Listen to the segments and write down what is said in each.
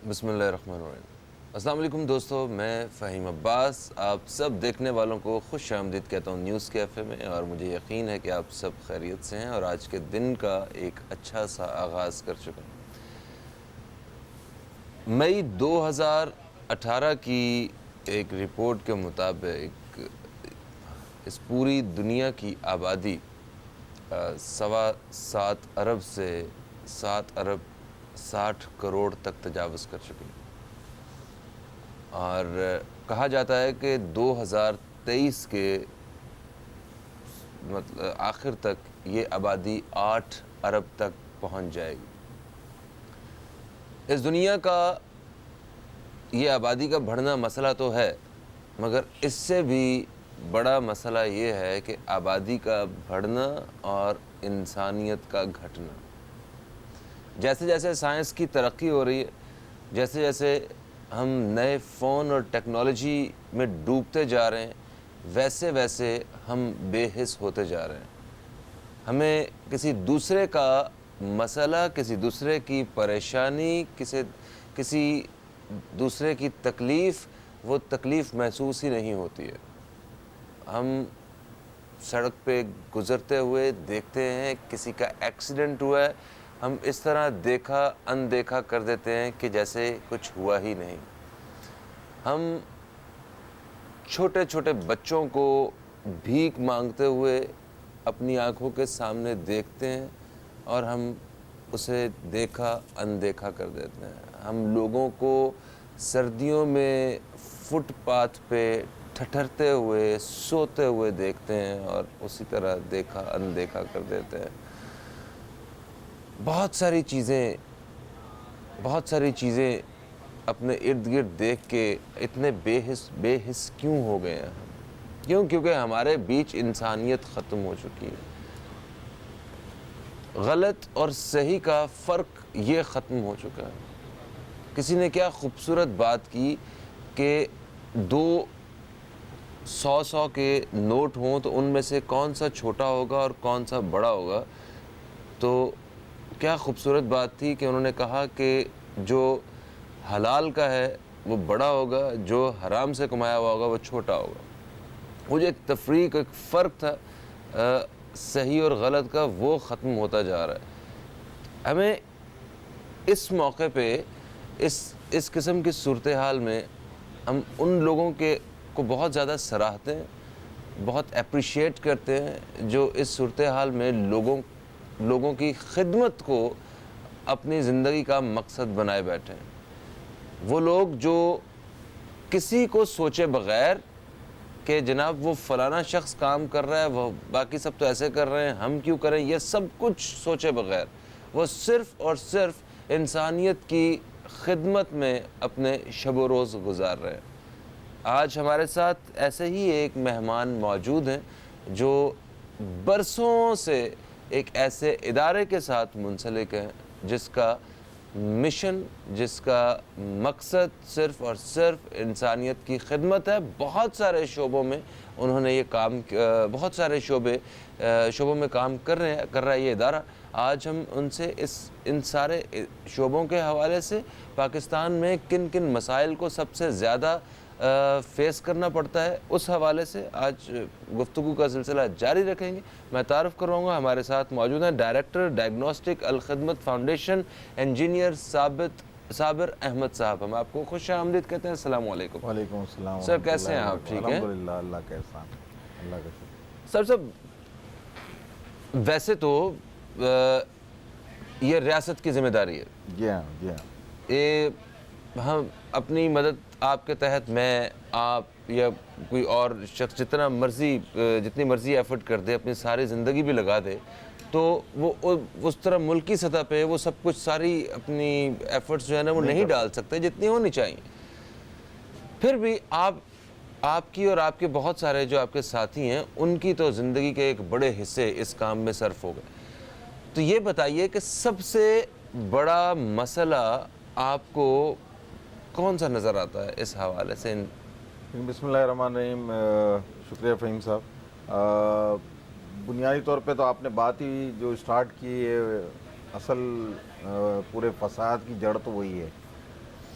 بسم اللہ الرحمن الرحیم۔ السلام علیکم دوستو، میں فہیم عباس آپ سب دیکھنے والوں کو خوش آمدید کہتا ہوں نیوز کیفے میں، اور مجھے یقین ہے کہ آپ سب خیریت سے ہیں اور آج کے دن کا ایک اچھا سا آغاز کر چکے ہیں۔ مئی 2018 کی ایک رپورٹ کے مطابق اس پوری دنیا کی آبادی 7.25 ارب سے 7 ارب 60 کروڑ تک تجاوز کر چکی ہے، اور کہا جاتا ہے کہ 2023 کے آخر تک یہ آبادی 8 ارب تک پہنچ جائے گی۔ اس دنیا کا یہ آبادی کا بڑھنا مسئلہ تو ہے، مگر اس سے بھی بڑا مسئلہ یہ ہے کہ آبادی کا بڑھنا اور انسانیت کا گھٹنا۔ جیسے جیسے سائنس کی ترقی ہو رہی ہے، جیسے جیسے ہم نئے فون اور ٹیکنالوجی میں ڈوبتے جا رہے ہیں، ویسے ویسے ہم بے حس ہوتے جا رہے ہیں۔ ہمیں کسی دوسرے کا مسئلہ، کسی دوسرے کی پریشانی، کسی دوسرے کی تکلیف، وہ تکلیف محسوس ہی نہیں ہوتی ہے۔ ہم سڑک پہ گزرتے ہوئے دیکھتے ہیں کسی کا ایکسیڈنٹ ہوا ہے، ہم اس طرح اندیکھا کر دیتے ہیں کہ جیسے کچھ ہوا ہی نہیں۔ ہم چھوٹے چھوٹے بچوں کو بھیک مانگتے ہوئے اپنی آنکھوں کے سامنے دیکھتے ہیں اور ہم اسے اندیکھا کر دیتے ہیں۔ ہم لوگوں کو سردیوں میں فٹ پاتھ پہ ٹھٹھرتے ہوئے، سوتے ہوئے دیکھتے ہیں اور اسی طرح اندیکھا کر دیتے ہیں۔ بہت ساری چیزیں اپنے ارد گرد دیکھ کے اتنے بے حس کیوں ہو گئے ہیں؟ کیونکہ ہمارے بیچ انسانیت ختم ہو چکی ہے۔ غلط اور صحیح کا فرق یہ ختم ہو چکا ہے۔ کسی نے کیا خوبصورت بات کی کہ 100 کے نوٹ ہوں تو ان میں سے کون سا چھوٹا ہوگا اور کون سا بڑا ہوگا۔ تو کیا خوبصورت بات تھی کہ انہوں نے کہا کہ جو حلال کا ہے وہ بڑا ہوگا، جو حرام سے کمایا ہوا ہوگا وہ چھوٹا ہوگا۔ وہ جو ایک تفریق، ایک فرق تھا صحیح اور غلط کا، وہ ختم ہوتا جا رہا ہے۔ ہمیں اس موقع پہ اس قسم کی صورتحال میں ہم ان لوگوں کو بہت زیادہ سراہتے ہیں، بہت اپریشیٹ کرتے ہیں جو اس صورتحال میں لوگوں کی خدمت کو اپنی زندگی کا مقصد بنائے بیٹھے ہیں۔ وہ لوگ جو کسی کو سوچے بغیر کہ جناب وہ فلانا شخص کام کر رہا ہے، وہ باقی سب تو ایسے کر رہے ہیں، ہم کیوں کریں، یہ سب کچھ سوچے بغیر وہ صرف اور صرف انسانیت کی خدمت میں اپنے شب و روز گزار رہے ہیں۔ آج ہمارے ساتھ ایسے ہی ایک مہمان موجود ہیں جو برسوں سے ایک ایسے ادارے کے ساتھ منسلک ہیں جس کا مشن، جس کا مقصد صرف اور صرف انسانیت کی خدمت ہے۔ بہت سارے شعبوں میں انہوں نے یہ کام، بہت سارے شعبوں میں کام کر رہا ہے یہ ادارہ۔ آج ہم ان سے ان سارے شعبوں کے حوالے سے پاکستان میں کن کن مسائل کو سب سے زیادہ فیس کرنا پڑتا ہے، اس حوالے سے آج گفتگو کا سلسلہ جاری رکھیں گے۔ میں تعارف کرواؤں گا، ہمارے ساتھ موجود ہیں director diagnostic Al-Khidmat foundation engineer Sabir Ahmed صاحب۔ ہم آپ کو خوش آمدید کہتے ہیں۔ السلام علیکم۔ وعلیکم السلام سر کیسے ہیں آپ؟ ٹھیک ہیں؟ الحمدللہ، اللہ کا احسان، اللہ کا شکر۔ سر ویسے تو یہ ریاست کی ذمہ داری ہے، جی ہاں ہم اپنی مدد آپ کے تحت، میں، آپ یا کوئی اور شخص جتنی مرضی ایفرٹ کر دے، اپنی ساری زندگی بھی لگا دے، تو وہ اس طرح ملکی سطح پہ وہ سب کچھ ساری اپنی ایفرٹس جو ہے نا وہ نہیں ڈال سکتے جتنی ہونی چاہیے۔ پھر بھی آپ کی اور آپ کے بہت سارے جو آپ کے ساتھی ہیں ان کی تو زندگی کے ایک بڑے حصے اس کام میں صرف ہو گئے۔ تو یہ بتائیے کہ سب سے بڑا مسئلہ آپ کو کون سا نظر آتا ہے اس حوالے سے؟ بسم اللہ الرحمن الرحیم۔ شکریہ فہیم صاحب۔ بنیادی طور پہ تو آپ نے بات ہی جو اسٹارٹ کی ہے، اصل پورے فساد کی جڑ تو وہی ہے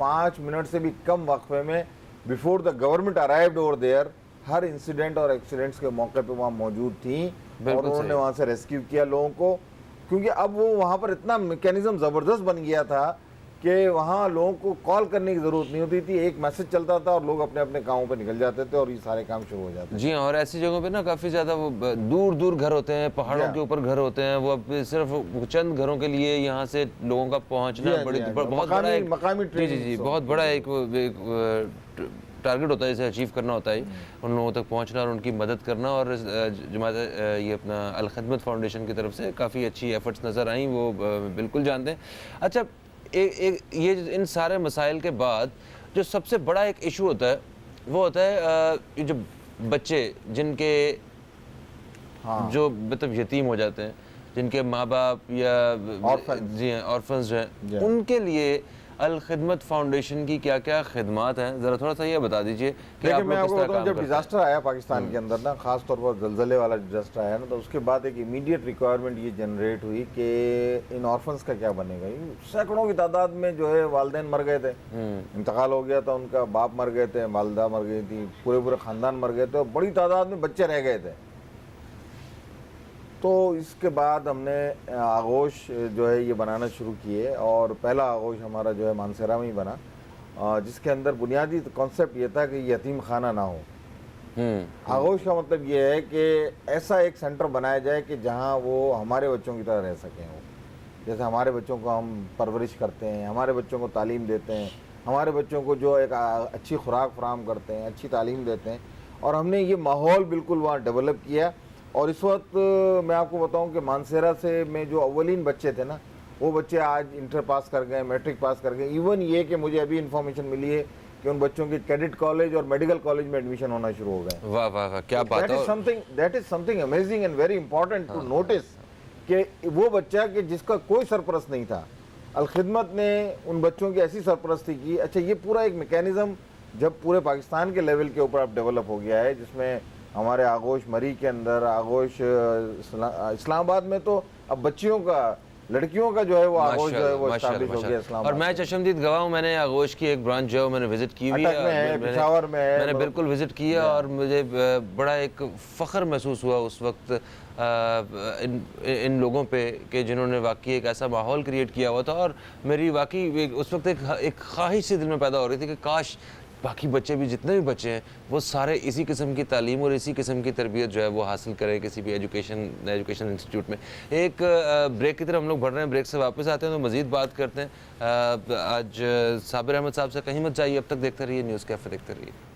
5 منٹ سے بھی کم وقفے میں before the government arrived over there Hare incident اور ایکسیڈنٹس کے موقع پہ وہاں موجود تھیں اور انہوں نے وہاں سے ریسکیو کیا لوگوں کو، کیونکہ اب وہ وہاں پر اتنا میکینزم زبردست بن گیا تھا کہ وہاں لوگوں کو کال کرنے کی ضرورت نہیں ہوتی تھی، ایک میسج چلتا تھا اور لوگ اپنے اپنے کاموں پہ نکل جاتے تھے اور یہ سارے کام شروع ہو جاتے تھے۔ جی ہاں، اور ایسی جگہوں پہ نا کافی زیادہ وہ دور دور گھر ہوتے ہیں، پہاڑوں کے اوپر گھر ہوتے ہیں، وہ اب صرف چند گھروں کے لیے یہاں سے لوگوں کا پہنچنا بہت بڑا ایک بہت بڑا ایک ٹارگٹ ہوتا ہے، اسے اچیو کرنا ہوتا ہے، ان لوگوں تک پہنچنا اور ان کی مدد کرنا، اور جماعت یہ اپنا الخدمت فاؤنڈیشن کی طرف سے کافی اچھی ایفرٹس نظر آئیں، وہ بالکل جانتے ہیں۔ اچھا، یہ ان سارے مسائل کے بعد جو سب سے بڑا ایک ایشو ہوتا ہے وہ ہوتا ہے جو بچے جن کے جو مطلب یتیم ہو جاتے ہیں، جن کے ماں باپ یا جی ہاں آرفنز جو ہیں، ان کے لیے الخدمت فاؤنڈیشن کی کیا کیا خدمات ہیں، ذرا تھوڑا سا یہ بتا دیجئے کہ آپ میں آپ لوگ کو کس طرح بتاؤں، کام جب کرتے ہیں۔ ڈیزاسٹر آیا پاکستان کے اندر نا، خاص طور پر زلزلے والا ڈیزاسٹر آیا نا، تو اس کے بعد ایک امیڈیٹ ریکوائرمنٹ یہ جنریٹ ہوئی کہ ان آرفنس کا کیا بنے گا۔ سینکڑوں کی تعداد میں جو ہے والدین مر گئے تھے، انتقال ہو گیا تھا ان کا، باپ مر گئے تھے، والدہ مر گئی تھی، پورے خاندان مر گئے تھے اور بڑی تعداد میں بچے رہ گئے تھے۔ تو اس کے بعد ہم نے آغوش جو ہے یہ بنانا شروع کیے، اور پہلا آغوش ہمارا جو ہے مانسیرا میں ہی بنا، جس کے اندر بنیادی کانسیپٹ یہ تھا کہ یہ یتیم خانہ نہ ہو۔ آغوش کا مطلب یہ ہے کہ ایسا ایک سینٹر بنایا جائے کہ جہاں وہ ہمارے بچوں کی طرح رہ سکیں، وہ جیسے ہمارے بچوں کو ہم پرورش کرتے ہیں، ہمارے بچوں کو تعلیم دیتے ہیں، ہمارے بچوں کو جو ایک اچھی خوراک فراہم کرتے ہیں، اچھی تعلیم دیتے ہیں، اور ہم نے یہ ماحول بالکل وہاں ڈیولپ کیا۔ اور اس وقت میں آپ کو بتاؤں کہ مانسیرا سے میں جو اولین بچے تھے نا، وہ بچے آج انٹر پاس کر گئے، میٹرک پاس کر گئے، ایون یہ کہ مجھے ابھی انفارمیشن ملی ہے کہ ان بچوں کی کیڈٹ کالج اور میڈیکل کالج میں ایڈمیشن ہونا شروع ہو گئے۔ واہ واہ واہ، کیا بات ہے۔ That is something amazing and very important to notice کہ وہ بچہ کہ جس کا کوئی سرپرست نہیں تھا، الخدمت نے ان بچوں کی ایسی سرپرستی کی۔ اچھا، یہ پورا ایک میکینزم جب پورے پاکستان کے لیول کے اوپر اب ڈیولپ ہو گیا ہے، جس میں ہمارے آغوش مری کے اندر، آغوش اسلام آباد میں تو اب بچیوں کا، لڑکیوں کا جو ہے وہ آغوش جو ہے وہ اسٹیبلش ہو گیا اسلام آباد۔ اور میں چشمدید گواہ ہوں، میں نے آغوش کی ایک برانچ جو ہے میں نے وزٹ کی ہوئی ہے، پشاور میں ہے، میں نے بالکل وزٹ کیا، اور مجھے بڑا ایک فخر محسوس ہوا اس وقت ان لوگوں پہ کہ جنہوں نے واقعی ایک ایسا ماحول کریٹ کیا ہوا تھا، اور میری واقعی اس وقت ایک خواہش سی دل میں پیدا ہو رہی تھی کہ کاش باقی بچے بھی، جتنے بھی بچے ہیں، وہ سارے اسی قسم کی تعلیم اور اسی قسم کی تربیت جو ہے وہ حاصل کریں کسی بھی ایجوکیشن انسٹیٹیوٹ میں۔ ایک بریک کی طرف ہم لوگ بڑھ رہے ہیں، بریک سے واپس آتے ہیں تو مزید بات کرتے ہیں۔ آج صابر احمد صاحب سے کہیں مت جائیے، اب تک دیکھتے رہیے نیوز کیفے، دیکھتے رہیے۔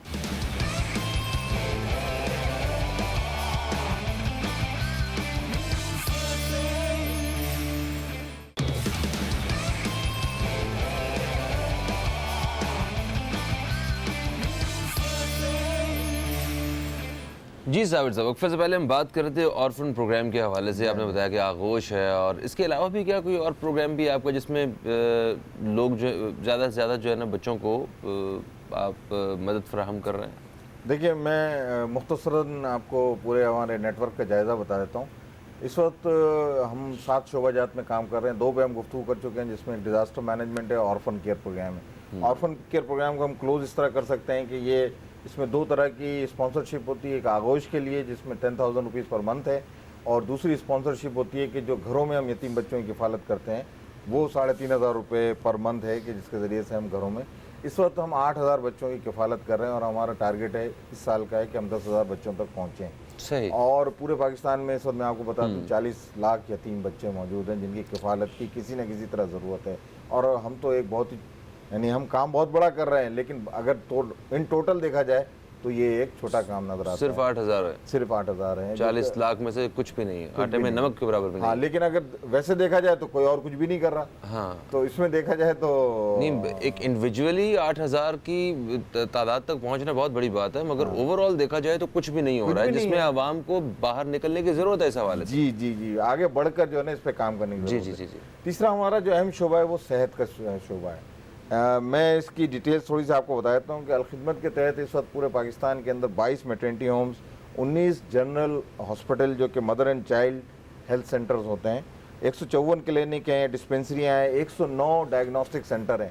جی صابر صاحب، وقفے سے پہلے ہم بات کر رہے تھے آرفن پروگرام کے حوالے سے۔ آپ نے بتایا کہ آغوش ہے، اور اس کے علاوہ بھی کیا کوئی اور پروگرام بھی ہے آپ کا جس میں لوگ جو زیادہ سے زیادہ جو ہے نا بچوں کو آپ مدد فراہم کر رہے ہیں؟ دیکھیے، میں مختصراً آپ کو پورے ہمارے نیٹ ورک کا جائزہ بتا دیتا ہوں۔ اس وقت ہم 7 شعبہ جات میں کام کر رہے ہیں، 2 پہ ہم گفتگو کر چکے ہیں، جس میں ڈیزاسٹر مینجمنٹ ہے، آرفن کیئر پروگرام ہے۔ آرفن کیئر پروگرام کو ہم کلوز اس طرح کر سکتے ہیں کہ یہ اس میں 2 طرح کی اسپانسرشپ ہوتی ہے، ایک آغوش کے لیے جس میں 10,000 روپیز پر منتھ ہے، اور دوسری اسپانسرشپ ہوتی ہے کہ جو گھروں میں ہم یتیم بچوں کی کفالت کرتے ہیں، وہ 3,500 روپے پر منتھ ہے کہ جس کے ذریعے سے ہم گھروں میں اس وقت ہم 8,000 بچوں کی کفالت کر رہے ہیں، اور ہمارا ٹارگٹ ہے اس سال کا ہے کہ ہم 10,000 بچوں تک پہنچیں۔ صحیح۔ اور پورے پاکستان میں اس وقت میں آپ کو بتا دوں 40 لاکھ یتیم بچے موجود ہیں جن کی کفالت کی کسی نہ کسی طرح ضرورت ہے، اور ہم تو ایک بہت ہی، یعنی ہم کام بہت بڑا کر رہے ہیں، لیکن اگر ان ٹوٹل دیکھا جائے تو یہ ایک چھوٹا کام نظر آتا ہے۔ صرف 8,000 ہے؟ صرف 8,000 ہیں، 40 لاکھ میں سے کچھ بھی نہیں ہے، آٹے میں نمک کے برابر بھی نہیں۔ ہاں، لیکن اگر ویسے دیکھا جائے تو کوئی اور کچھ بھی نہیں کر رہا۔ ہاں، تو اس میں دیکھا جائے تو نہیں، ایک انڈیویجولی 8,000 کی تعداد تک پہنچنا بہت بڑی بات ہے، مگر اوور آل دیکھا جائے تو کچھ بھی نہیں ہو رہا ہے، جس میں عوام کو باہر نکلنے کی ضرورت ہے اس حوالے سے۔ جی آگے بڑھ کر جو ہے نا اس پہ کام کرنے کی ضرورت ہے۔ جی۔ تیسرا ہمارا جو اہم شعبہ ہے وہ صحت کا شعبہ ہے۔ میں اس کی ڈیٹیلز تھوڑی سی آپ کو بتا دیتا ہوں کہ الخدمت کے تحت اس وقت پورے پاکستان کے اندر 22 میٹرنٹی ہومز، 19 جنرل ہاسپٹل جو کہ mother and child health centres ہوتے ہیں، 154 کلینک ہیں، ڈسپینسریاں ہیں، 109 ڈائگنوسٹک سینٹر ہیں،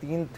3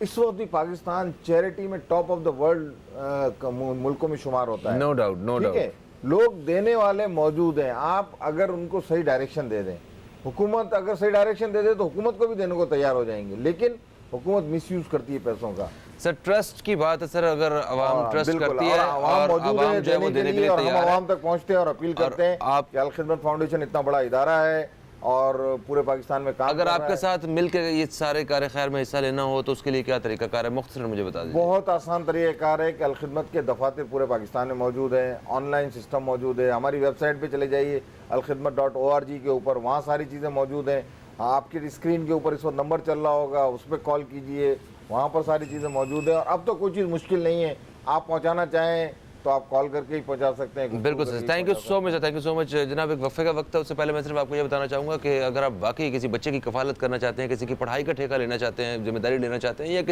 اس وقت بھی پاکستان چیریٹی میں ٹاپ آف دا ورلڈ ملکوں میں شمار ہوتا ہے. نو ڈاؤٹ نو ٹھیک ہے, لوگ دینے والے موجود ہیں, آپ اگر ان کو صحیح ڈائریکشن دے دیں, حکومت اگر صحیح ڈائریکشن دے دے تو حکومت کو بھی دینے کو تیار ہو جائیں گے, لیکن حکومت مس یوز کرتی ہے پیسوں کا. سر ٹرسٹ کی بات ہے سر, اگر عوام ٹرسٹ کرتی ہے عوام اور موجود ہے عوام جو ہے وہ دینے کے لیے اور ہم تیار ہے. عوام تک پہنچتے ہیں اور اپیل کرتے ہیں آپ کہ الخدمت فاؤنڈیشن اتنا بڑا ادارہ ہے اور پورے پاکستان میں کام اگر کر آپ رہا کے ہے. ساتھ مل کے یہ سارے کار خیر میں حصہ لینا ہو تو اس کے لیے کیا طریقہ کار ہے, مختصراً مجھے بتا دیجیے. بہت آسان طریقہ کار ہے کہ الخدمت کے دفاتر پورے پاکستان میں موجود ہیں, آن لائن سسٹم موجود ہے. ہماری ویب سائٹ پہ چلے جائیے alkhidmat.org کے اوپر, وہاں ساری چیزیں موجود ہیں. آپ کی اسکرین کے اوپر اس وقت نمبر چل رہا ہوگا, اس پہ کال کیجئے, وہاں پر ساری چیزیں موجود ہیں. اور اب تو کوئی چیز مشکل نہیں ہے, آپ پہنچانا چاہیں تو آپ کال کر کے ہی پہنچا سکتے ہیں. بالکل sir, thank you so much, thank you so much جناب. ایک وقفے کا وقت ہے, اس سے پہلے میں صرف آپ کو یہ بتانا چاہوں گا کہ اگر آپ واقعی کسی بچے کی کفالت کرنا چاہتے ہیں, کسی کی پڑھائی کا ٹھیکہ لینا چاہتے ہیں, ذمہ داری لینا چاہتے ہیں, یا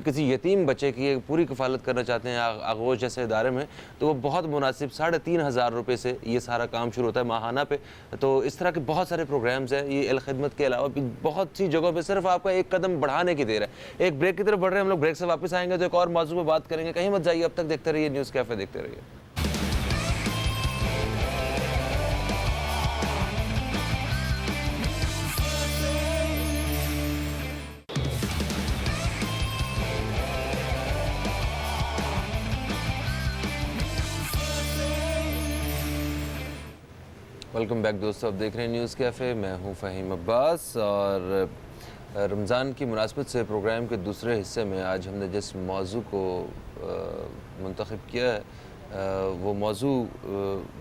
کسی یتیم بچے کی پوری کفالت کرنا چاہتے ہیں آغوش جیسے ادارے میں, تو وہ بہت مناسب 3,500 روپے سے یہ سارا کام شروع ہوتا ہے ماہانہ پہ. تو اس طرح کے بہت سارے پروگرامز ہیں. یہ الخدمت کے علاوہ بھی بہت سی جگہوں پہ صرف آپ کا ایک قدم بڑھانے کی دیر ہے. ایک بریک کی طرف بڑھ رہے ہیں ہم لوگ, بریک سے واپس آئیں گے تو ایک اور موضوع پہ بات کریں گے. کہیں مت جائیے, اب تک دیکھتے رہیے نیوز کیفے, دیکھتے رہیے. ویلکم بیک دوستو, آپ دیکھ رہے ہیں نیوز کیفے, میں ہوں فہیم عباس. اور رمضان کی مناسبت سے پروگرام کے دوسرے حصے میں آج ہم نے جس موضوع کو منتخب کیا ہے وہ موضوع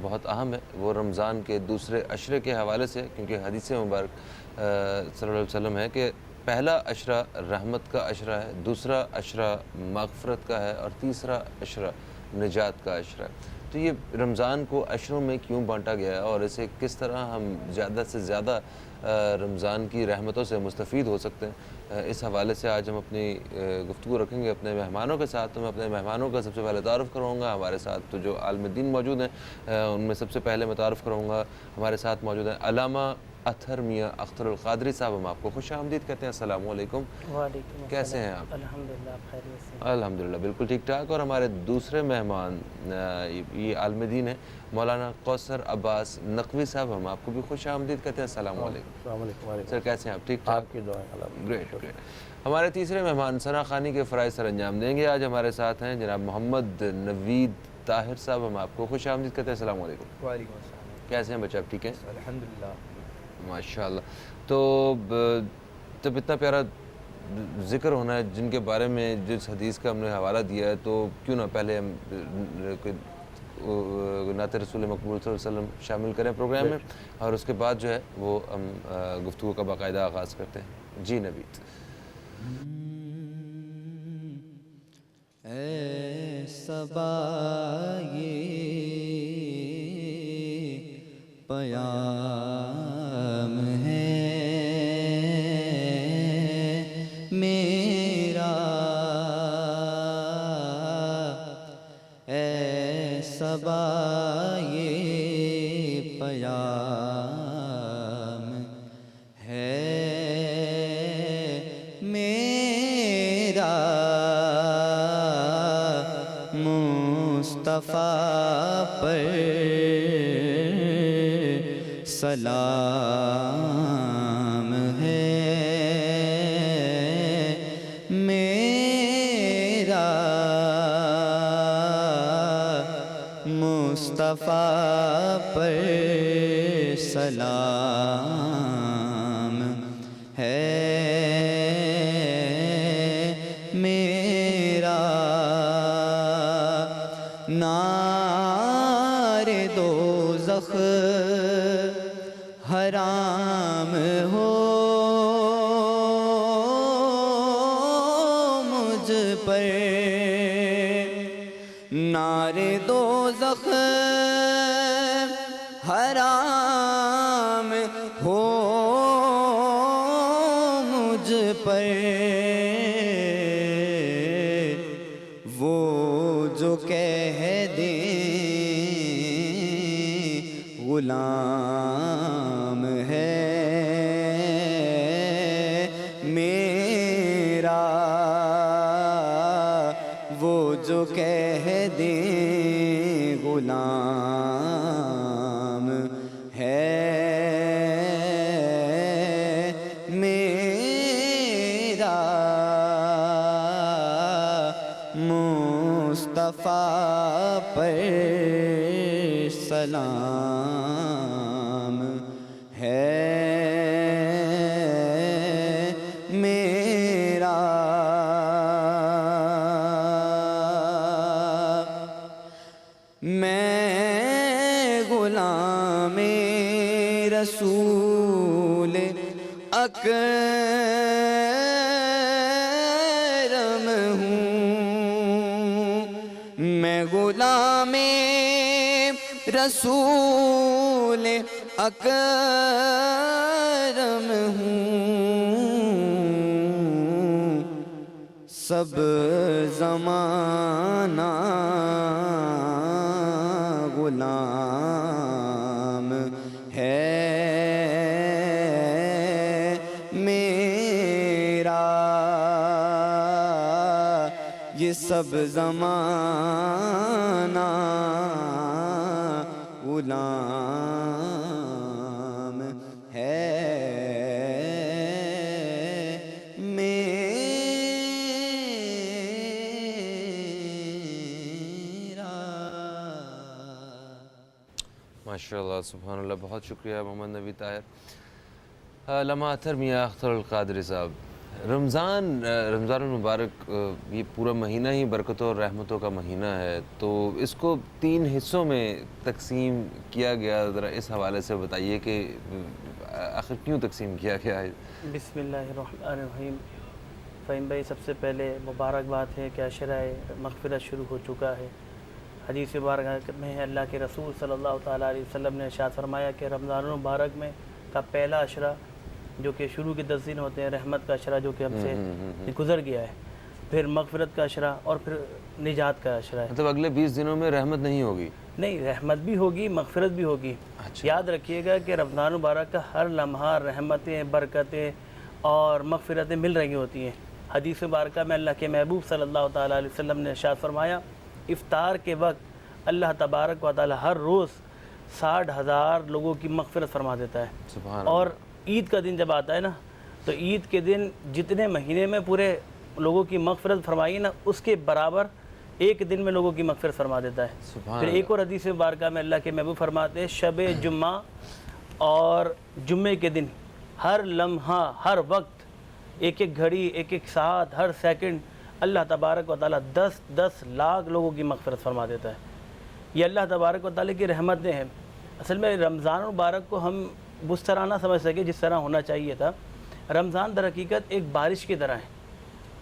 بہت اہم ہے. وہ رمضان کے دوسرے عشرے کے حوالے سے, کیونکہ حدیث مبارک صلی اللہ علیہ وسلم ہے کہ پہلا عشرہ رحمت کا عشرہ ہے, دوسرا عشرہ مغفرت کا ہے, اور تیسرا عشرہ نجات کا عشرہ ہے. تو یہ رمضان کو عشروں میں کیوں بانٹا گیا ہے اور اسے کس طرح ہم زیادہ سے زیادہ رمضان کی رحمتوں سے مستفید ہو سکتے ہیں, اس حوالے سے آج ہم اپنی گفتگو رکھیں گے اپنے مہمانوں کے ساتھ. تو میں اپنے مہمانوں کا سب سے پہلے تعارف کروں گا. ہمارے ساتھ تو جو عالم دین موجود ہیں ان میں سب سے پہلے میں تعارف کروں گا, ہمارے ساتھ موجود ہیں علامہ اطہر میاں اختر القادری صاحب. ہم آپ کو خوش آمدید کہتے ہیں. السلام علیکم. وعلیکم السلام. کیسے ہیں آپ؟ الحمدللہ خیریت سے. الحمدللہ بالکل ٹھیک ٹھاک. اور ہمارے دوسرے مہمان یہ عالم دین ہیں مولانا کوثر عباس نقوی صاحب. ہم آپ کو بھی خوش آمدید کہتے ہیں. السلام علیکم. السلام علیکم. سر کیسے ہیں آپ؟ ٹھیک ٹھاک. آپ کی دعائیں. Great great. ہمارے تیسرے مہمان ثنا خوانی کے فرائض سر انجام دیں گے. آج ہمارے ساتھ ہیں جناب محمد نوید طاہر صاحب. ہم آپ کو خوش آمدید کہتے ہیں. السلام علیکم. وعلیکم السلام. کیسے ہیں بچے آپ؟ ٹھیک ہیں الحمدللہ. ماشاءاللہ. تو جب اتنا پیارا ذکر ہونا ہے جن کے بارے میں جس حدیث کا ہم نے حوالہ دیا ہے, تو کیوں نہ پہلے ہم نعت رسول مقبول صلی اللہ علیہ وسلم شامل کریں پروگرام میں, اور اس کے بعد جو ہے وہ ہم گفتگو کا باقاعدہ آغاز کرتے ہیں. جی نوید. اے صبا یہ پیام ہے میرا, اے صبا یہ پیام ہے میرا, مصطفیٰ پر سلام ہے میرا, مصطفیٰ پر سلام ہے میرا. نار دوزخ حرام ہو مجھ پر, نار دوزخ حرام ہو مجھ پر, وہ جو کہہ دیں غلام ہے میرا, کہہ دیں غلام ہے میرا مصطفیٰ پر سلام ہے میرا میں غلام رسول اکرم ہوں میں غلام رسول اکرم ہوں سب زمانہ غلام ہے میرا یہ سب زمانہ غلام ہے ماشاءاللہ سبحان اللہ. بہت شکریہ محمد نبی طاہر. علامہ اطہر میاں اختر القادری صاحب، رمضان المبارک یہ پورا مہینہ ہی برکتوں اور رحمتوں کا مہینہ ہے، تو اس کو 3 حصوں میں تقسیم کیا گیا. ذرا اس حوالے سے بتائیے کہ آخر کیوں تقسیم کیا گیا ہے؟ بسم اللہ الرحمن الرحیم. فہیم بھائی، سب سے پہلے مبارکباد ہے کہ عشرہ مغفرت شروع ہو چکا ہے. حدیث مبارک میں اللہ کے رسول صلی اللہ تعالیٰ علیہ وسلم نے ارشاد فرمایا کہ رمضان المبارک میں کا پہلا عشرہ جو کہ شروع کے 10 دن ہوتے ہیں، رحمت کا عشرہ جو کہ ہم سے گزر گیا ہے، پھر مغفرت کا عشرہ اور پھر نجات کا عشرہ ہے. مطلب اگلے 20 دنوں میں رحمت نہیں ہوگی؟ نہیں، رحمت بھی ہوگی، مغفرت بھی ہوگی. یاد رکھیے گا کہ رمضان المبارک کا ہر لمحہ رحمتیں، برکتیں اور مغفرتیں مل رہی ہوتی ہیں. حدیث مبارکہ میں اللہ کے محبوب صلی اللہ تعالیٰ علیہ وسلم نے ارشاد فرمایا، افطار کے وقت اللہ تبارک و تعالیٰ ہر روز 60,000 لوگوں کی مغفرت فرما دیتا ہے. سبحان اور عید کا دن جب آتا ہے نا، تو عید کے دن جتنے مہینے میں پورے لوگوں کی مغفرت فرمائی نا، اس کے برابر ایک دن میں لوگوں کی مغفرت فرما دیتا ہے. پھر ایک اور حدیث مبارکہ میں اللہ کے محبوب فرماتے ہیں، شب جمعہ اور جمعے کے دن ہر لمحہ، ہر وقت، ایک ایک گھڑی، ایک ایک ساتھ، ہر سیکنڈ اللہ تبارک و تعالیٰ 10 لاکھ لوگوں کی مغفرت فرما دیتا ہے. یہ اللہ تبارک و تعالیٰ کی رحمتیں ہیں. اصل میں رمضان المبارک کو ہم اس طرح نہ سمجھ سکے جس طرح ہونا چاہیے تھا. رمضان در حقیقت ایک بارش کی طرح ہے.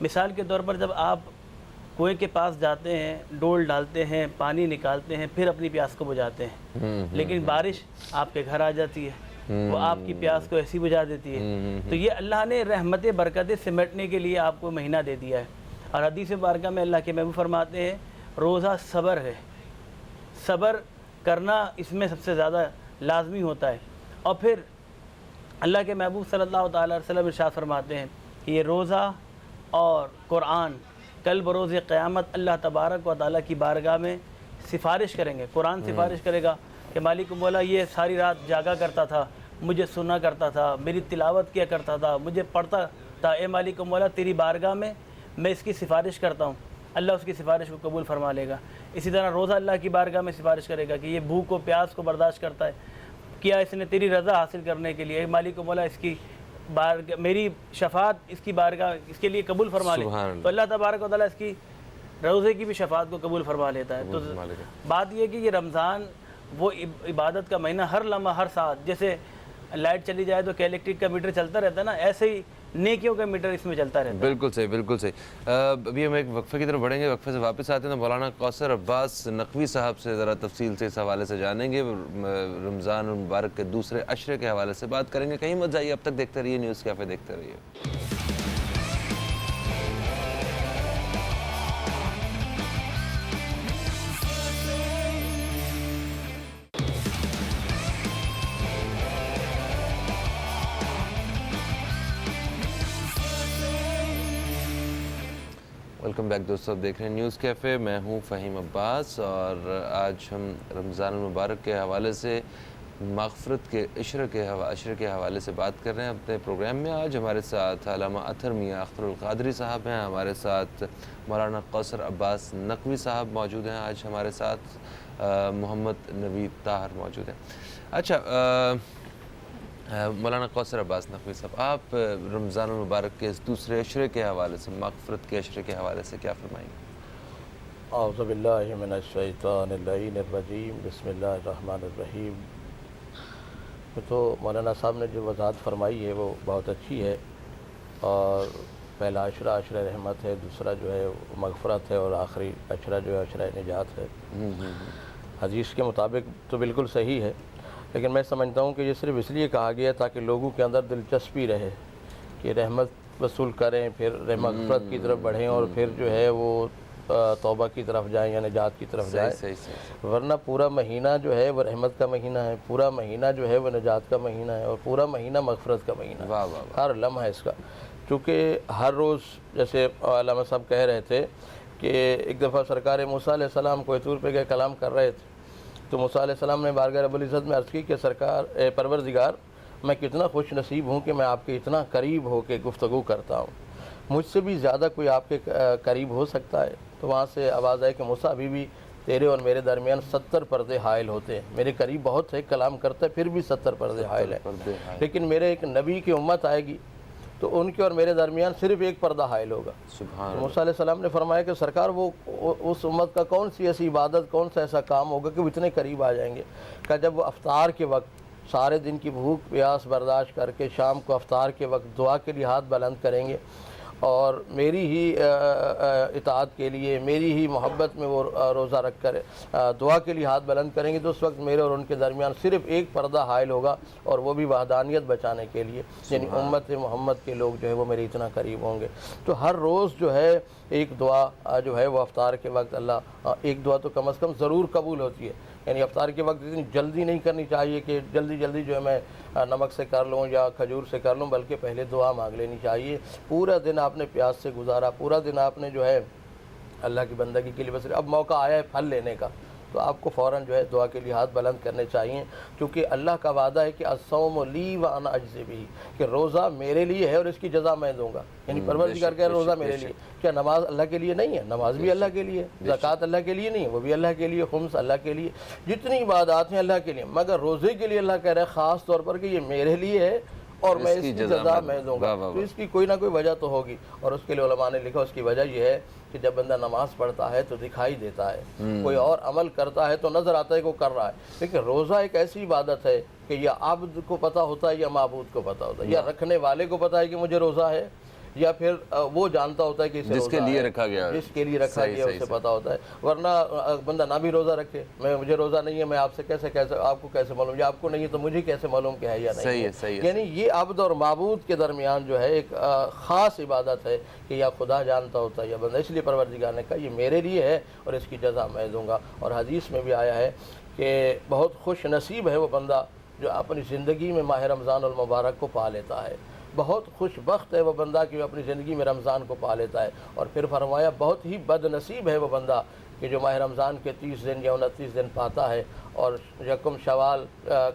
مثال کے طور پر جب آپ کنویں کے پاس جاتے ہیں، ڈول ڈالتے ہیں، پانی نکالتے ہیں، پھر اپنی پیاس کو بجھاتے ہیں، لیکن بارش آپ کے گھر آ جاتی ہے، وہ آپ کی پیاس کو ایسی بجھا دیتی ہے. تو یہ اللہ نے رحمت برکتیں سمیٹنے کے لیے آپ کو مہینہ دے دیا ہے. اور حدیث مبارکہ میں اللہ کے محبوب فرماتے ہیں، روزہ صبر ہے. صبر کرنا اس میں سب سے زیادہ لازمی ہوتا ہے. اور پھر اللہ کے محبوب صلی اللہ تعالیٰ علیہ وسلم ارشاد فرماتے ہیں کہ یہ روزہ اور قرآن کل بروز قیامت اللہ تبارک و تعالیٰ کی بارگاہ میں سفارش کریں گے. قرآن سفارش کرے گا کہ مالک مولا یہ ساری رات جاگا کرتا تھا، مجھے سنا کرتا تھا، میری تلاوت کیا کرتا تھا، مجھے پڑھتا تھا. اے مالک مولا تیری بارگاہ میں اس کی سفارش کرتا ہوں، اللہ اس کی سفارش کو قبول فرما لے گا. اسی طرح روزہ اللہ کی بارگاہ میں سفارش کرے گا کہ یہ بھوک و پیاس کو برداشت کرتا ہے، کیا اس نے تیری رضا حاصل کرنے کے لیے. اے مالک مولا اس کی بارگاہ، میری شفاعت اس کی بارگاہ اس کے لیے قبول فرما لے. تو اللہ تبارک و تعالیٰ اس کی روزے کی بھی شفاعت کو قبول فرما لیتا ہے. تو بات یہ کہ یہ رمضان وہ عبادت کا مہینہ، ہر لمحہ، ہر ساتھ، جیسے لائٹ چلی جائے تو کہ الیکٹرک کا میٹر چلتا رہتا ہے نا، ایسے ہی نیکیوں کا میٹر اس میں چلتا رہتا ہے. بالکل صحیح، بالکل صحیح. ابھی ہم ایک وقفے کی طرف بڑھیں گے. وقفے سے واپس آتے ہیں تو مولانا کوثر عباس نقوی صاحب سے ذرا تفصیل سے اس حوالے سے جانیں گے. رمضان المبارک کے دوسرے عشرے کے حوالے سے بات کریں گے. کہیں مت جائیے، اب تک دیکھتے رہیے نیوز کیفے، دیکھتے رہیے. ویلکم بیک دوستوں، آپ دیکھ رہے ہیں نیوز کیفے، میں ہوں فہیم عباس، اور آج ہم رمضان المبارک کے حوالے سے مغفرت کے عشر کے حوالے سے بات کر رہے ہیں اپنے پروگرام میں۔ آج ہمارے ساتھ علامہ اطہر میاں اختر القادری صاحب ہیں، ہمارے ساتھ مولانا کوثر عباس نقوی صاحب موجود ہیں، آج ہمارے ساتھ محمد نوید طاہر موجود ہیں۔ اچھا مولانا کوثر عباس نقوی صاحب، آپ رمضان المبارک کے اس دوسرے عشرے کے حوالے سے، مغفرت کے عشرے کے حوالے سے کیا فرمائیں گے؟ اعوذ باللہ من الشیطان اللعین الرجیم، بسم اللہ الرحمن الرحیم۔ تو مولانا صاحب نے جو وضاحت فرمائی ہے وہ بہت اچھی ہے، اور پہلا عشرہ عشرہ رحمت ہے، دوسرا جو ہے مغفرت ہے، اور آخری عشرہ جو ہے عشرہ نجات ہے۔ حدیث کے مطابق تو بالکل صحیح ہے، لیکن میں سمجھتا ہوں کہ یہ صرف اس لیے کہا گیا تاکہ لوگوں کے اندر دلچسپی رہے کہ رحمت وصول کریں، پھر مغفرت کی طرف بڑھیں، اور پھر جو ہے وہ توبہ کی طرف جائیں یا نجات کی طرف جائیں۔ ورنہ پورا مہینہ جو ہے وہ رحمت کا مہینہ ہے، پورا مہینہ جو ہے وہ نجات کا مہینہ ہے، اور پورا مہینہ مغفرت کا مہینہ ہے، ہر لمحہ اس کا۔ چونکہ ہر روز، جیسے علامہ صاحب کہہ رہے تھے کہ ایک دفعہ سرکار موسیٰ علیہ السلام کوہ طور پہ گئے، کلام کر رہے تھے، تو موسیٰ علیہ السلام نے بارگاہ رب العزت میں عرض کی کہ سرکار پروردگار، میں کتنا خوش نصیب ہوں کہ میں آپ کے اتنا قریب ہو کے گفتگو کرتا ہوں، مجھ سے بھی زیادہ کوئی آپ کے قریب ہو سکتا ہے؟ تو وہاں سے آواز آئی کہ موسیٰ ابھی بھی تیرے اور میرے درمیان 70 پردے حائل ہوتے ہیں، میرے قریب بہت ہے، کلام کرتا ہے، پھر بھی 70 پردے حائل ہیں، لیکن میرے ایک نبی کی امت آئے گی تو ان کے اور میرے درمیان صرف ایک پردہ حائل ہوگا۔ موسیٰ علیہ السلام نے فرمایا کہ سرکار وہ اس امت کا کون سی ایسی عبادت، کون سا ایسا کام ہوگا کہ وہ اتنے قریب آ جائیں گے؟ کہ جب وہ افطار کے وقت سارے دن کی بھوک پیاس برداشت کر کے شام کو افطار کے وقت دعا کے لیے ہاتھ بلند کریں گے، اور میری ہی اطاعت کے لیے، میری ہی محبت میں وہ روزہ رکھ کر دعا کے لیے ہاتھ بلند کریں گے، تو اس وقت میرے اور ان کے درمیان صرف ایک پردہ حائل ہوگا، اور وہ بھی وحدانیت بچانے کے لیے، یعنی امت محمد کے لوگ جو ہے وہ میرے اتنا قریب ہوں گے۔ تو ہر روز جو ہے ایک دعا جو ہے وہ افطار کے وقت، اللہ ایک دعا تو کم از کم ضرور قبول ہوتی ہے، یعنی افطار کے وقت اتنی جلدی نہیں کرنی چاہیے کہ جلدی جلدی جو ہے میں نمک سے کر لوں یا کھجور سے کر لوں، بلکہ پہلے دعا مانگ لینی چاہیے۔ پورا دن آپ نے پیاس سے گزارا، پورا دن آپ نے جو ہے اللہ کی بندگی کے لیے بس، اب موقع آیا ہے پھل لینے کا، تو آپ کو فوراً جو ہے دعا کے لیے ہاتھ بلند کرنے چاہیے، کیونکہ اللہ کا وعدہ ہے کہ الصوم لی وانا اجزی بہ، کہ روزہ میرے لیے ہے اور اس کی جزا میں دوں گا، یعنی پروردگار کہہ رہا ہے روزہ میرے لیے۔ کیا نماز اللہ کے لیے نہیں ہے؟ نماز بھی اللہ کے لیے، زکوٰۃ اللہ کے لیے نہیں، وہ بھی اللہ کے لیے، خمس اللہ کے لیے، جتنی عبادات ہیں اللہ کے لیے، مگر روزے کے لیے اللہ کہہ رہا ہے خاص طور پر کہ یہ میرے لیے ہے اور میں اس کی جزا میں دوں گا۔ تو اس کی کوئی نہ کوئی وجہ تو ہوگی، اور اس کے لیے علماء نے لکھا اس کی وجہ یہ ہے کہ جب بندہ نماز پڑھتا ہے تو دکھائی دیتا ہے، کوئی اور عمل کرتا ہے تو نظر آتا ہے کہ وہ کر رہا ہے، لیکن روزہ ایک ایسی عبادت ہے کہ یا عبد کو پتہ ہوتا ہے یا معبود کو پتہ ہوتا ہے، یا رکھنے والے کو پتہ ہے کہ مجھے روزہ ہے، یا پھر وہ جانتا ہوتا ہے کہ اسے جس کے لیے رکھا گیا، جس کے لیے رکھا گیا اسے پتہ ہوتا ہے۔ ورنہ بندہ نہ بھی روزہ رکھے، مجھے روزہ نہیں ہے، میں آپ سے کیسے آپ کو کیسے معلوم، یا آپ کو نہیں ہے تو مجھے کیسے معلوم کہ ہے یا نہیں ہے؟ یعنی یہ عبد اور معبود کے درمیان جو ہے ایک خاص عبادت ہے کہ یا خدا جانتا ہوتا ہے یا بندہ، اس لیے پروردگار نے کہا یہ میرے لیے ہے اور اس کی جزا میں دوں گا۔ اور حدیث میں بھی آیا ہے کہ بہت خوش نصیب ہے وہ بندہ جو اپنی زندگی میں ماہ رمضان المبارک کو پا لیتا ہے، بہت خوش بخت ہے وہ بندہ کہ وہ اپنی زندگی میں رمضان کو پا لیتا ہے۔ اور پھر فرمایا بہت ہی بد نصیب ہے وہ بندہ کہ جو ماہ رمضان کے 30 دن یا 29 دن پاتا ہے اور یکم شوال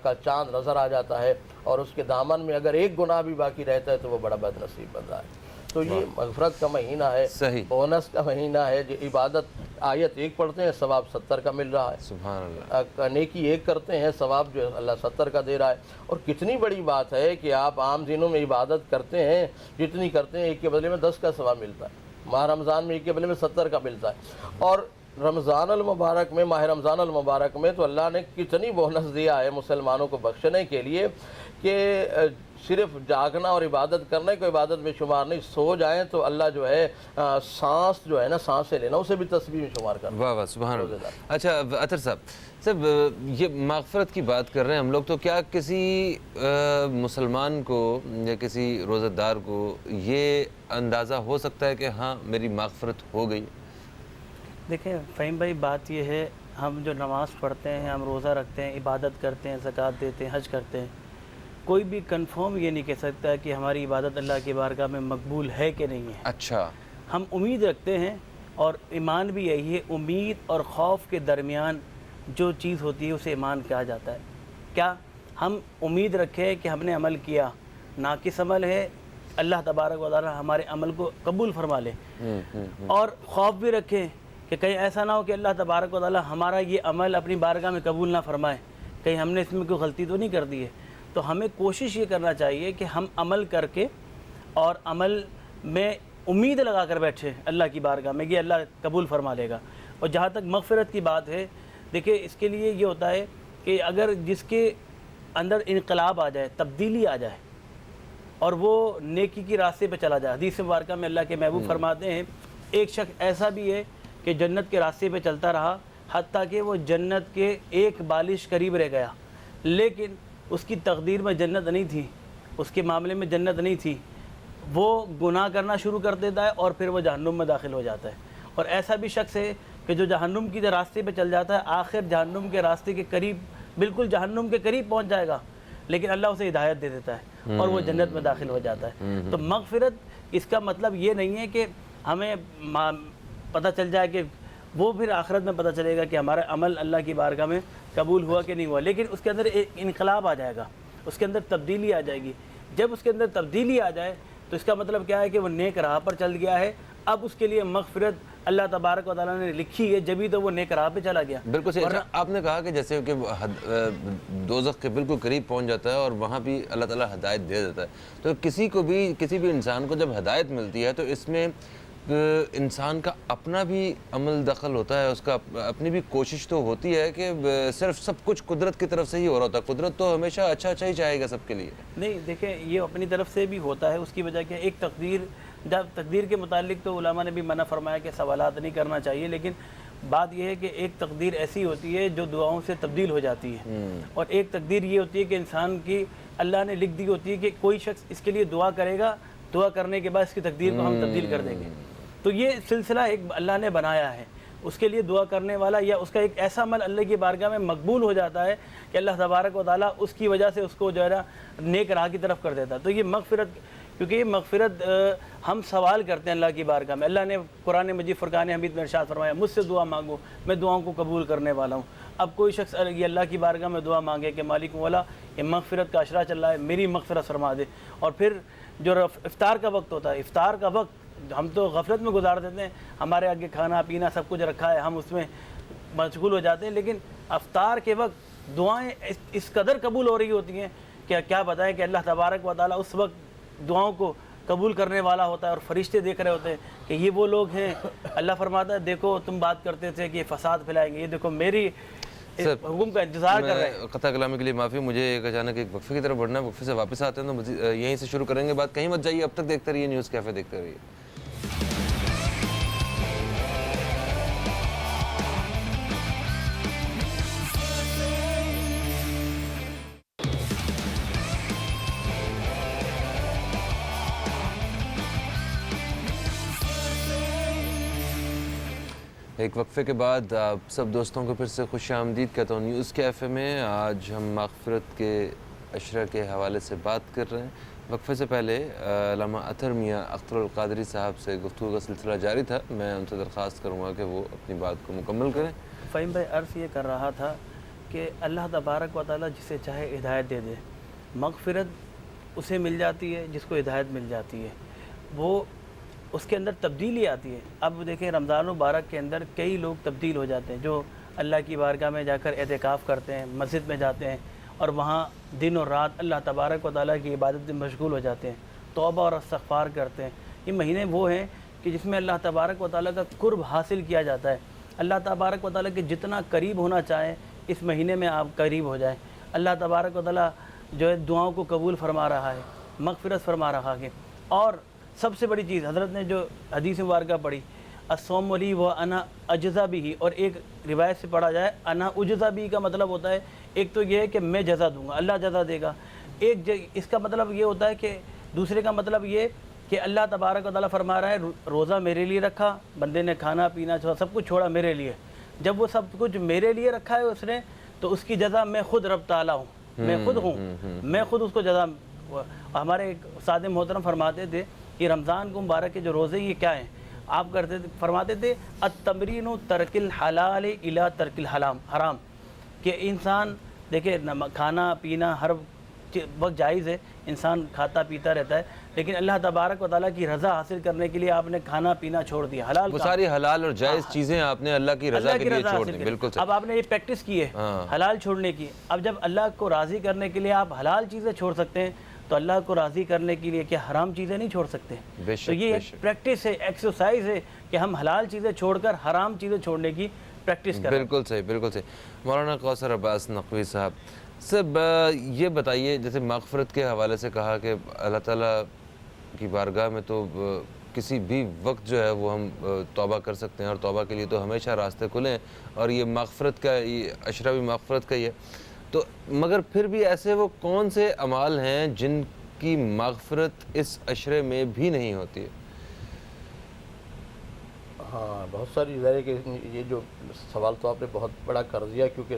کا چاند نظر آ جاتا ہے، اور اس کے دامن میں اگر ایک گناہ بھی باقی رہتا ہے تو وہ بڑا بد نصیب بندہ ہے۔ تو یہ مغفرت کا مہینہ ہے، بونس کا مہینہ ہے، جو عبادت آیت ایک پڑھتے ہیں ثواب 70 کا مل رہا ہے، سبحان اللہ، نیکی ایک کرتے ہیں ثواب جو اللہ 70 کا دے رہا ہے۔ اور کتنی بڑی بات ہے کہ آپ عام دنوں میں عبادت کرتے ہیں، جتنی کرتے ہیں ایک کے بدلے میں 10 کا ثواب ملتا ہے، ماہ رمضان میں ایک کے بدلے میں 70 کا ملتا ہے۔ اور رمضان المبارک میں، ماہ رمضان المبارک میں تو اللہ نے کتنی بونس دیا ہے مسلمانوں کو بخشنے کے لیے کہ صرف جاگنا اور عبادت کرنا کوئی عبادت میں شمار نہیں، سو جائیں تو اللہ جو ہے سانس جو ہے نا، سانسیں لینا، اسے بھی تسبیح میں شمار کرنا۔ واہ واہ سبحان اللہ۔ اچھا اطہر صاحب، یہ مغفرت کی بات کر رہے ہیں ہم لوگ، تو کیا کسی مسلمان کو یا کسی روزہ دار کو یہ اندازہ ہو سکتا ہے کہ ہاں میری مغفرت ہو گئی؟ دیکھیں فہیم بھائی، بات یہ ہے ہم جو نماز پڑھتے ہیں، ہم روزہ رکھتے ہیں، عبادت کرتے ہیں، زکوٰۃ دیتے ہیں، حج کرتے ہیں، کوئی بھی کنفرم یہ نہیں کہہ سکتا کہ ہماری عبادت اللہ کی بارگاہ میں مقبول ہے کہ نہیں ہے۔ اچھا، ہم امید رکھتے ہیں اور ایمان بھی یہی ہے، امید اور خوف کے درمیان جو چیز ہوتی ہے اسے ایمان کہا جاتا ہے۔ کیا ہم امید رکھیں کہ ہم نے عمل کیا، ناقص عمل ہے، اللہ تبارک و تعالی ہمارے عمل کو قبول فرما لے، اور خوف بھی رکھیں کہ کہیں ایسا نہ ہو کہ اللہ تبارک و تعالی ہمارا یہ عمل اپنی بارگاہ میں قبول نہ فرمائے، کہیں ہم نے اس میں کوئی غلطی تو نہیں کر دی ہے۔ تو ہمیں کوشش یہ کرنا چاہیے کہ ہم عمل کر کے اور عمل میں امید لگا کر بیٹھے اللہ کی بارگاہ میں کہ اللہ قبول فرما لے گا۔ اور جہاں تک مغفرت کی بات ہے، دیکھیں اس کے لیے یہ ہوتا ہے کہ اگر جس کے اندر انقلاب آ جائے، تبدیلی آ جائے، اور وہ نیکی کی راستے پہ چلا جائے، حدیث مبارکہ میں اللہ کے محبوب فرماتے ہیں ایک شخص ایسا بھی ہے کہ جنت کے راستے پہ چلتا رہا حتیٰ کہ وہ جنت کے ایک بالش قریب رہ گیا، لیکن اس کی تقدیر میں جنت نہیں تھی، اس کے معاملے میں جنت نہیں تھی، وہ گناہ کرنا شروع کر دیتا ہے اور پھر وہ جہنم میں داخل ہو جاتا ہے۔ اور ایسا بھی شخص ہے کہ جو جہنم کی راستے پہ چل جاتا ہے، آخر جہنم کے راستے کے قریب، بالکل جہنم کے قریب پہنچ جائے گا، لیکن اللہ اسے ہدایت دے دیتا ہے اور وہ جنت میں داخل ہو جاتا ہے۔ تو مغفرت اس کا مطلب یہ نہیں ہے کہ ہمیں پتہ چل جائے کہ وہ پھر آخرت میں پتہ چلے گا کہ ہمارا عمل اللہ کی بارگاہ میں قبول ہوا کہ نہیں ہوا، لیکن اس کے اندر ایک انقلاب آ جائے گا، اس کے اندر تبدیلی آ جائے گی۔ جب اس کے اندر تبدیلی آ جائے تو اس کا مطلب کیا ہے کہ وہ نیک راہ پر چل گیا ہے، اب اس کے لیے مغفرت اللہ تبارک و تعالیٰ نے لکھی ہے، جبھی تو وہ نیک راہ پہ چلا گیا۔ بالکل صحیح۔ اچھا، آپ نے کہا کہ جیسے کہ دوزخ کے بالکل قریب پہنچ جاتا ہے اور وہاں بھی اللہ تعالیٰ ہدایت دے دیتا ہے، تو کسی بھی انسان کو جب ہدایت ملتی ہے تو اس میں انسان کا اپنا بھی عمل دخل ہوتا ہے، اس کا اپنی بھی کوشش تو ہوتی ہے کہ صرف سب کچھ قدرت کی طرف سے ہی ہو رہا ہوتا ہے، قدرت تو ہمیشہ اچھا ہی چاہے گا سب کے لیے۔ نہیں دیکھیں، یہ اپنی طرف سے بھی ہوتا ہے، اس کی وجہ کیا ہے، ایک تقدیر کے متعلق تو علماء نے بھی منع فرمایا کہ سوالات نہیں کرنا چاہیے، لیکن بات یہ ہے کہ ایک تقدیر ایسی ہوتی ہے جو دعاؤں سے تبدیل ہو جاتی ہے، اور ایک تقدیر یہ ہوتی ہے کہ انسان کی اللہ نے لکھ دی ہوتی ہے کہ کوئی شخص اس کے لیے دعا کرے گا، دعا کرنے کے بعد اس کی تقدیر کو ہم تبدیل کر دیں گے۔ تو یہ سلسلہ ایک اللہ نے بنایا ہے، اس کے لیے دعا کرنے والا یا اس کا ایک ایسا عمل اللہ کی بارگاہ میں مقبول ہو جاتا ہے کہ اللہ تبارک و تعالیٰ اس کی وجہ سے اس کو جو ہے نا نیک راہ کی طرف کر دیتا ہے۔ تو یہ مغفرت، کیونکہ یہ مغفرت ہم سوال کرتے ہیں اللہ کی بارگاہ میں، اللہ نے قرآن مجید فرقان حمید میں ارشاد فرمایا مجھ سے دعا مانگو، میں دعاؤں کو قبول کرنے والا ہوں۔ اب کوئی شخص یہ اللہ کی بارگاہ میں دعا مانگے کہ مالک مولا یہ مغفرت کا اشرا چل رہا ہے، میری مغفرت فرما دے، اور پھر جو افطار کا وقت ہوتا ہے، افطار کا وقت ہم تو غفلت میں گزار دیتے ہیں، ہمارے آگے کھانا پینا سب کچھ رکھا ہے، ہم اس میں مشغول ہو جاتے ہیں، لیکن افطار کے وقت دعائیں اس قدر قبول ہو رہی ہوتی ہیں کہ کیا بتائیں کہ اللہ تبارک و تعالیٰ اس وقت دعاؤں کو قبول کرنے والا ہوتا ہے، اور فرشتے دیکھ رہے ہوتے ہیں کہ یہ وہ لوگ ہیں۔ اللہ فرماتا ہے دیکھو تم بات کرتے تھے کہ یہ فساد پھیلائیں گے، یہ دیکھو میری حکم کا انتظار کر رہے ہیں۔ قطع کلامی کے لیے معافی، مجھے ایک اچانک ایک وقفے کی طرف بڑھنا ہے، وقفے سے واپس آتے ہیں تو یہیں سے شروع کریں گے بات، کہیں مت جائیے، اب تک دیکھتے رہیے نیوز کیفے، دیکھتے رہیے۔ ایک وقفے کے بعد آپ سب دوستوں کو پھر سے خوش آمدید کہتا ہوں نیوز کیفے میں۔ آج ہم مغفرت کے اشرا کے حوالے سے بات کر رہے ہیں۔ وقفے سے پہلے علامہ اطہر میاں اختر القادری صاحب سے گفتگو کا سلسلہ جاری تھا، میں ان سے درخواست کروں گا کہ وہ اپنی بات کو مکمل کریں۔ فہیم بھائی، عرض یہ کر رہا تھا کہ اللہ تبارک و تعالیٰ جسے چاہے ہدایت دے دے، مغفرت اسے مل جاتی ہے جس کو ہدایت مل جاتی ہے، وہ اس کے اندر تبدیلی آتی ہے۔ اب دیکھیں رمضان المبارک کے اندر کئی لوگ تبدیل ہو جاتے ہیں، جو اللہ کی بارگاہ میں جا کر اعتکاف کرتے ہیں، مسجد میں جاتے ہیں اور وہاں دن اور رات اللہ تبارک و تعالیٰ کی عبادت میں مشغول ہو جاتے ہیں، توبہ اور استغفار کرتے ہیں۔ یہ مہینے وہ ہیں کہ جس میں اللہ تبارک و تعالیٰ کا قرب حاصل کیا جاتا ہے۔ اللہ تبارک و تعالیٰ کے جتنا قریب ہونا چاہیں اس مہینے میں آپ قریب ہو جائیں۔ اللہ تبارک و تعالیٰ جو ہے دعاؤں کو قبول فرما رہا ہے، مغفرت فرما رہا ہے۔ اور سب سے بڑی چیز حضرت نے جو حدیث مبارکہ پڑھی، الصوم لی و انا اجزا بھی، اور ایک روایت سے پڑھا جائے انا اجزا بھی کا مطلب ہوتا ہے ایک تو یہ ہے کہ میں جزا دوں گا، اللہ جزا دے گا، ایک اس کا مطلب یہ ہوتا ہے کہ دوسرے کا مطلب یہ کہ اللہ تبارک و تعالیٰ فرما رہا ہے روزہ میرے لیے رکھا، بندے نے کھانا پینا چھوڑا، سب کچھ چھوڑا میرے لیے، جب وہ سب کچھ میرے لیے رکھا ہے اس نے تو اس کی جزا میں خود رب تعالیٰ ہوں، میں خود ہوں، میں خود اس کو جزا۔ ہمارے ایک استاد محترم فرماتے تھے کہ رمضان کو مبارک کے جو روزے یہ کیا ہیں؟ آپ کرتے تھے، فرماتے تھے التمرین ترک الحلال الی ترک الحرام، کہ انسان دیکھیں کھانا پینا ہر وقت جائز ہے، انسان کھاتا پیتا رہتا ہے، لیکن اللہ تبارک و تعالیٰ کی رضا حاصل کرنے کے لیے آپ نے کھانا پینا چھوڑ دیا، حلال وہ ساری حلال اور جائز چیزیں آپ نے اللہ کی رضا کے لیے چھوڑ دیں. بالکل صحیح. اب آپ نے یہ پریکٹس کی ہے حلال چھوڑنے کی. اب جب اللہ کو راضی کرنے کے لیے آپ حلال چیزیں چھوڑ سکتے ہیں تو اللہ کو راضی کرنے کے لیے کیا حرام چیزیں نہیں چھوڑ سکتے؟ تو یہ پریکٹس ہے، ایکسرسائز ہے کہ ہم حلال چیزیں چھوڑ کر حرام چیزیں چھوڑنے کی پریکٹس کریں. بالکل صحیح، بالکل صحیح. مولانا کوثر عباس نقوی صاحب یہ بتائیے، جیسے مغفرت کے حوالے سے کہا کہ اللہ تعالیٰ کی بارگاہ میں تو کسی بھی وقت جو ہے وہ ہم توبہ کر سکتے ہیں، اور توبہ کے لیے تو ہمیشہ راستے کھلے ہیں، اور یہ مغفرت کا یہ عشرہ بھی مغفرت کا ہی ہے. تو مگر پھر بھی ایسے وہ کون سے اعمال ہیں جن کی مغفرت اس عشرے میں بھی نہیں ہوتی ہے؟ ہاں بہت ساری ظاہر ہے کہ یہ جو سوال تو آپ نے بہت بڑا کر دیا، کیونکہ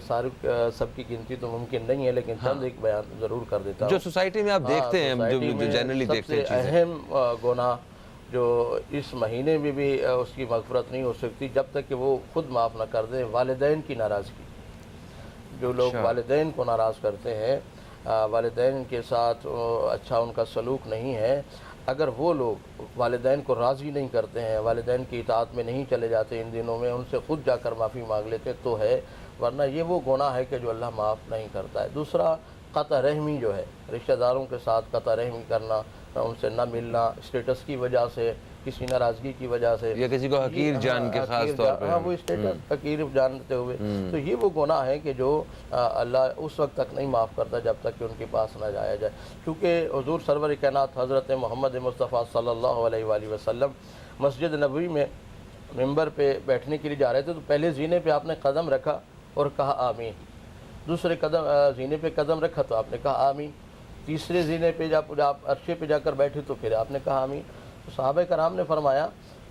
سب کی گنتی تو ممکن نہیں ہے، لیکن چند ایک بیان ضرور کر دیتا ہوں. جو سوسائٹی میں آپ دیکھتے ہیں، جو جنرلی دیکھتے ہیں چیزیں. سب سے اہم گناہ جو اس مہینے میں بھی اس کی مغفرت نہیں ہو سکتی جب تک کہ وہ خود معاف نہ کر دیں، والدین کی ناراضگی. جو لوگ والدین کو ناراض کرتے ہیں، والدین کے ساتھ اچھا ان کا سلوک نہیں ہے، اگر وہ لوگ والدین کو راضی نہیں کرتے ہیں، والدین کی اطاعت میں نہیں چلے جاتے ان دنوں میں، ان سے خود جا کر معافی مانگ لیتے تو ہے، ورنہ یہ وہ گناہ ہے کہ جو اللہ معاف نہیں کرتا ہے. دوسرا قطع رحمی جو ہے، رشتہ داروں کے ساتھ قطع رحمی کرنا، ان سے نہ ملنا اسٹیٹس کی وجہ سے، کسی ناراضگی کی وجہ سے، یا کسی کو حقیر جان کے خاص طور پہ، ہاں وہ اسٹیٹس حقیر جانتے ہوئے، تو یہ وہ گناہ ہے کہ جو اللہ اس وقت تک نہیں معاف کرتا جب تک کہ ان کے پاس نہ جایا جائے. کیونکہ حضور سرور کائنات حضرت محمد مصطفیٰ صلی اللہ علیہ وآلہ وسلم مسجد نبوی میں ممبر پہ بیٹھنے کے لیے جا رہے تھے، تو پہلے زینے پہ آپ نے قدم رکھا اور کہا آمین، دوسرے زینے پہ قدم رکھا تو آپ نے کہا آمین، تیسرے زینے پہ جب آپ عرشے پہ جا کر بیٹھے تو پھر آپ نے کہا آمین. تو صحابہ کرام نے فرمایا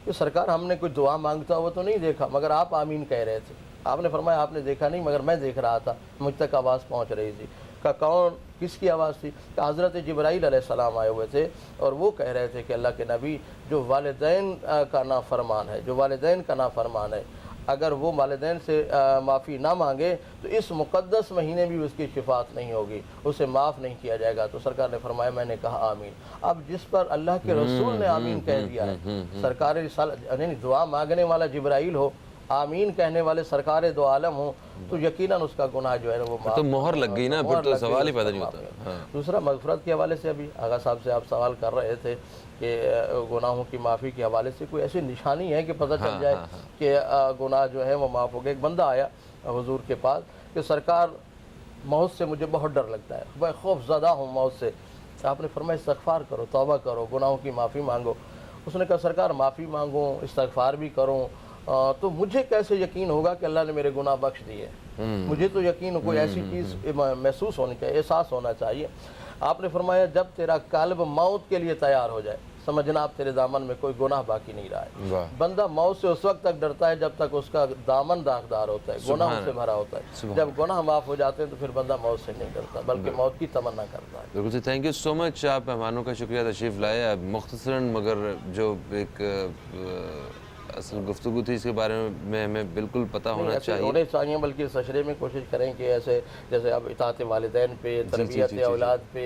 کہ سرکار ہم نے کوئی دعا مانگتا ہوا تو نہیں دیکھا، مگر آپ آمین کہہ رہے تھے. آپ نے فرمایا آپ نے دیکھا نہیں، مگر میں دیکھ رہا تھا، مجھ تک آواز پہنچ رہی تھی. کہ کون، کس کی آواز تھی؟ کہ حضرت جبرائیل علیہ السلام آئے ہوئے تھے اور وہ کہہ رہے تھے کہ اللہ کے نبی جو والدین کا نافرمان ہے، جو والدین کا نافرمان ہے، اگر وہ والدین سے معافی نہ مانگے تو اس مقدس مہینے بھی اس کی شفاعت نہیں ہوگی، اسے معاف نہیں کیا جائے گا. تو سرکار نے فرمایا میں نے کہا آمین. اب جس پر اللہ کے رسول نے آمین کہہ دیا ہے، سرکار رسالت یعنی دعا مانگنے والا جبرائیل ہو، آمین کہنے والے سرکار دو عالم ہوں، تو یقیناً اس کا گناہ جو ہے وہ معاف، تو مہر لگ گئی نا، پھر تو سوال ہی پیدا نہیں ہوتا. دوسرا مغفرت کے حوالے سے ابھی آغا صاحب سے آپ سوال کر رہے تھے کہ گناہوں کی معافی کے حوالے سے کوئی ایسی نشانی ہے کہ پتہ چل جائے کہ گناہ جو ہے وہ معاف ہو گئے. ایک بندہ آیا حضور کے پاس کہ سرکار موت سے مجھے بہت ڈر لگتا ہے، میں خوف زدہ ہوں موت سے. آپ نے فرمایا استغفار کرو، توبہ کرو، گناہوں کی معافی مانگو. اس نے کہا سرکار معافی مانگوں، استغفار بھی کروں، تو مجھے کیسے یقین ہوگا کہ اللہ نے میرے گناہ بخش دیے؟ مجھے تو یقین کوئی ایسی چیز محسوس ہونی چاہیے، احساس ہونا چاہیے. آپ نے فرمایا جب تیرا قلب موت کے لیے تیار ہو جائے، سمجھنا آپ تیرے دامن میں کوئی گناہ باقی نہیں رہا ہے. بندہ موت سے اس وقت تک ڈرتا ہے جب تک اس کا دامن داغدار ہوتا ہے، گناہوں سے بھرا ہوتا ہے. جب گناہ معاف ہو جاتے ہیں تو پھر بندہ موت سے نہیں ڈرتا بلکہ موت کی تمنا کرتا ہے. بالکل سے تھینک یو سو مچ. آپ مہمانوں کا شکریہ تشریف لائے. مختصراً مگر جو ایک اصل گفتگو تھی اس کے بارے میں ہمیں بالکل پتہ ہونا چاہیے، بلکہ اس عشرے میں کوشش کریں کہ ایسے جیسے اب اطاعت والدین پہ، تربیت اولاد پہ،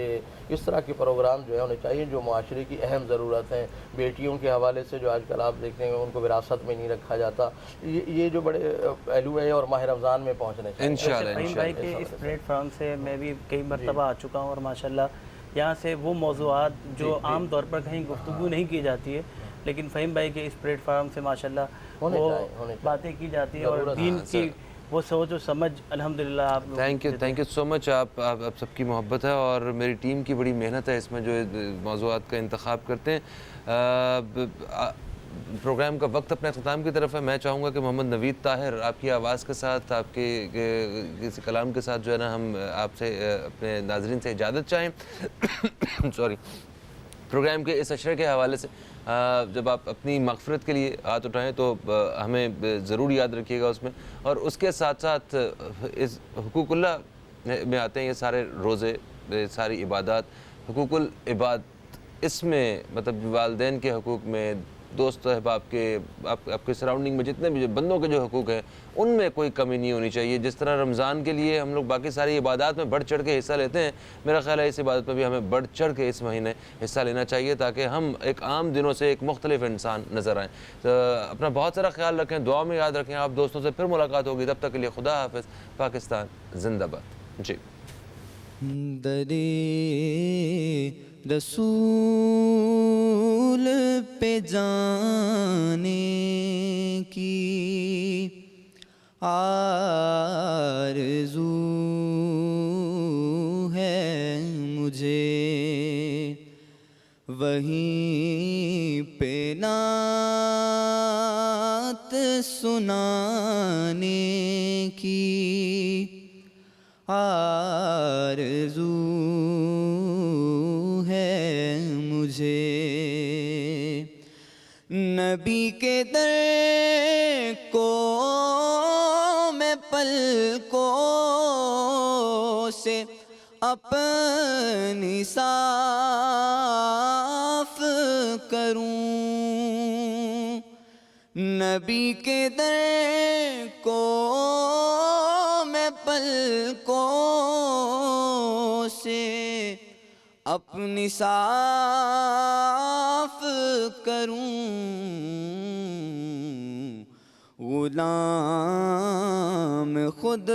اس طرح کے پروگرام جو ہے ہونے چاہیے جو معاشرے کی اہم ضرورت ہیں. بیٹیوں کے حوالے سے جو آج کل آپ دیکھتے ہیں ان کو وراثت میں نہیں رکھا جاتا، یہ جو بڑے پہلو ہیں اور ماہ رمضان میں پہنچنے چاہیے انشاءاللہ. فہیم بھائی کے اس پلیٹ فارم سے میں بھی کئی مرتبہ آ چکا ہوں اور ماشاءاللہ یہاں سے وہ موضوعات جو عام طور پر کہیں گفتگو نہیں کی جاتی ہے، لیکن فہیم بھائی کے اس پلیٹ فارم سے ماشاءاللہ وہ باتیں کی جاتی ہیں اور دین کی وہ سوچ و سمجھ الحمدللہ آپ لوگ. تھینک یو سو مچ. آپ سب کی محبت ہے اور میری ٹیم کی بڑی محنت ہے اس میں جو موضوعات کا انتخاب کرتے ہیں. پروگرام کا وقت اپنے اختتام کی طرف ہے. میں چاہوں گا کہ محمد نوید طاہر آپ کی آواز کے ساتھ، آپ کے کسی کلام کے ساتھ جو ہے نا ہم آپ سے اپنے ناظرین سے اجازت چاہیں. سوری. پروگرام کے اس عشرے کے حوالے سے جب آپ اپنی مغفرت کے لیے ہاتھ اٹھائیں تو ہمیں ضرور یاد رکھیے گا اس میں، اور اس کے ساتھ ساتھ اس حقوق اللہ میں آتے ہیں یہ سارے روزے، ساری عبادات. حقوق العباد اس میں مطلب والدین کے حقوق میں، دوست احباب کے آپ کے سراؤنڈنگ میں جتنے بھی بندوں کے جو حقوق ہیں ان میں کوئی کمی نہیں ہونی چاہیے. جس طرح رمضان کے لیے ہم لوگ باقی ساری عبادات میں بڑھ چڑھ کے حصہ لیتے ہیں, میرا خیال ہے اس عبادت میں بھی ہمیں بڑھ چڑھ کے اس مہینے حصہ لینا چاہیے تاکہ ہم ایک عام دنوں سے ایک مختلف انسان نظر آئیں. اپنا بہت سارا خیال رکھیں, دعا میں یاد رکھیں. آپ دوستوں سے پھر ملاقات ہوگی, تب تک کے لیے خدا حافظ. پاکستان زندہ باد. جی درِ رسول پہ جانے کی آرزو ہے مجھے, وہیں پہ نعت سنانے کی آرزو ہے مجھے. نبی کے در کو میں پلکوں سے اپنی صاف کروں, نبی کے در کو میں پلکوں سے اپنی صاف کروں. غلام خود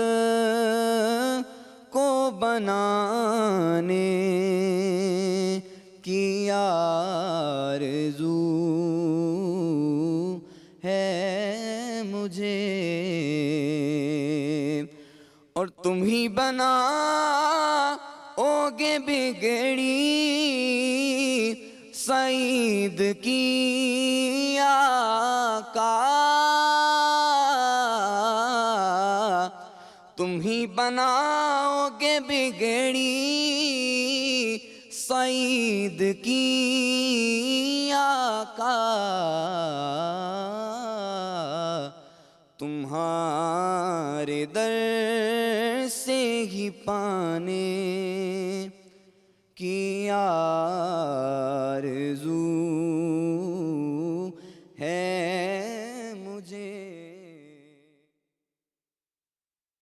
کو بنانے کی آرزو ہے مجھے, اور تم ہی بناؤ گے بگڑی سعید کی آقا, تم ہی بناؤ گے بگڑی سعید کی آقا. تمہارے در سے ہی پانے کی آرزو